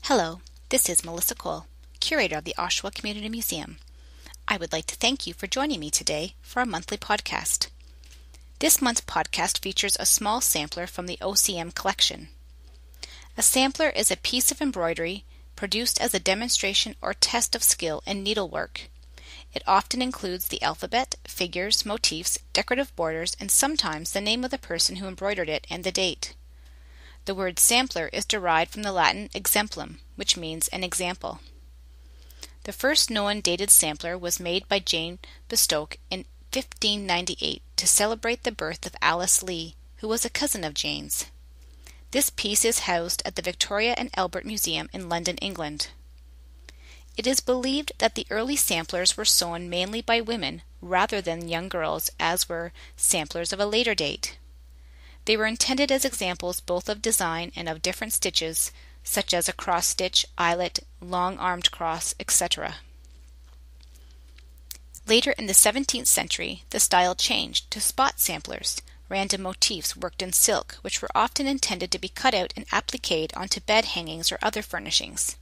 Hello, this is Melissa Cole, curator of the Oshawa Community Museum. I would like to thank you for joining me today for our monthly podcast. This month's podcast features a small sampler from the OCM collection. A sampler is a piece of embroidery produced as a demonstration or test of skill in needlework. It often includes the alphabet, figures, motifs, decorative borders, and sometimes the name of the person who embroidered it and the date. The word sampler is derived from the Latin exemplum, which means an example. The first known dated sampler was made by Jane Bestoke in 1598 to celebrate the birth of Alice Lee, who was a cousin of Jane's. This piece is housed at the Victoria and Albert Museum in London, England. It is believed that the early samplers were sewn mainly by women rather than young girls, as were samplers of a later date. They were intended as examples both of design and of different stitches, such as a cross stitch, eyelet, long-armed cross, etc. Later in the 17th century, the style changed to spot samplers, random motifs worked in silk, which were often intended to be cut out and appliqued onto bed hangings or other furnishings.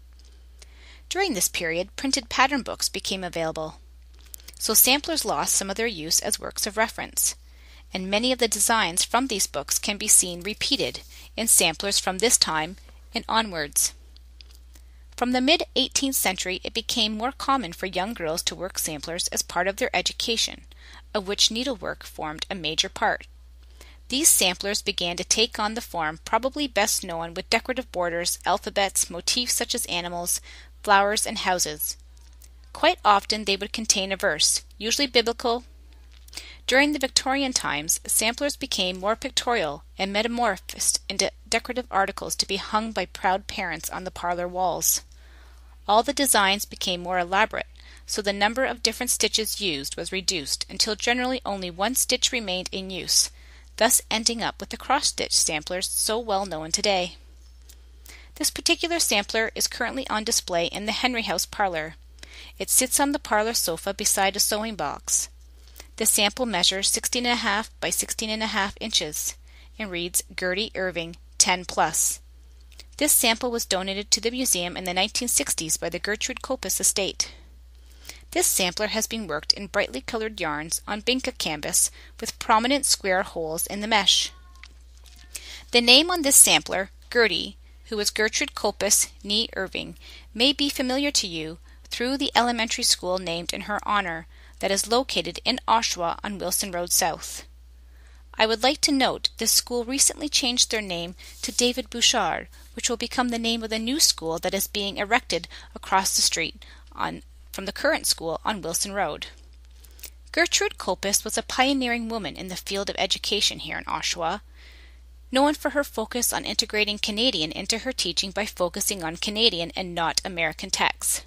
During this period, printed pattern books became available, so samplers lost some of their use as works of reference, and many of the designs from these books can be seen repeated in samplers from this time and onwards. From the mid-18th century, it became more common for young girls to work samplers as part of their education, of which needlework formed a major part. These samplers began to take on the form probably best known with decorative borders, alphabets, motifs such as animals, flowers, and houses. Quite often they would contain a verse, usually biblical. During the Victorian times, samplers became more pictorial and metamorphosed into decorative articles to be hung by proud parents on the parlor walls. All the designs became more elaborate, so the number of different stitches used was reduced until generally only one stitch remained in use, thus ending up with the cross-stitch samplers so well known today. This particular sampler is currently on display in the Henry House parlor. It sits on the parlor sofa beside a sewing box. The sample measures 16.5 by 16.5 inches and reads Gertie, Irving, 10+. This sample was donated to the museum in the 1960s by the Gertrude Colpus estate. This sampler has been worked in brightly colored yarns on binca canvas with prominent square holes in the mesh. The name on this sampler, Gertie, who was Gertrude Colpus née Irving, may be familiar to you through the elementary school named in her honor that is located in Oshawa on Wilson Road South. I would like to note this school recently changed their name to David Bouchard, which will become the name of the new school that is being erected across the street from the current school on Wilson Road. Gertrude Colpus was a pioneering woman in the field of education here in Oshawa, known for her focus on integrating Canadian into her teaching by focusing on Canadian and not American texts.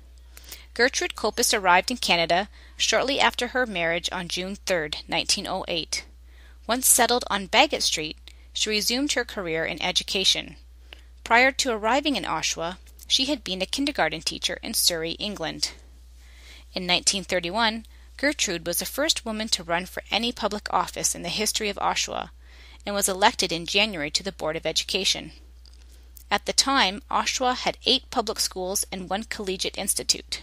Gertrude Colpus arrived in Canada shortly after her marriage on June 3, 1908. Once settled on Bagot Street, she resumed her career in education. Prior to arriving in Oshawa, she had been a kindergarten teacher in Surrey, England. In 1931, Gertrude was the first woman to run for any public office in the history of Oshawa and was elected in January to the Board of Education. At the time, Oshawa had 8 public schools and 1 collegiate institute.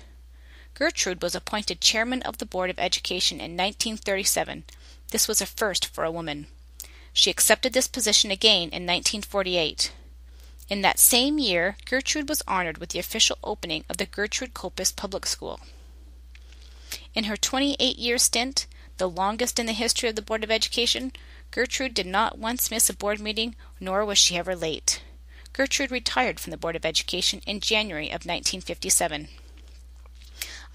Gertrude was appointed chairman of the Board of Education in 1937. This was a first for a woman. She accepted this position again in 1948. In that same year, Gertrude was honored with the official opening of the Gertrude Colpus Public School. In her 28-year stint, the longest in the history of the Board of Education, Gertrude did not once miss a board meeting, nor was she ever late. Gertrude retired from the Board of Education in January of 1957.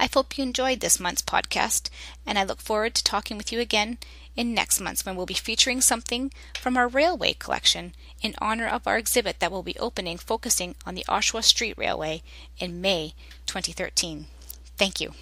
I hope you enjoyed this month's podcast, and I look forward to talking with you again in next month's when we'll be featuring something from our railway collection in honor of our exhibit that will be opening focusing on the Oshawa Street Railway in May 2013. Thank you.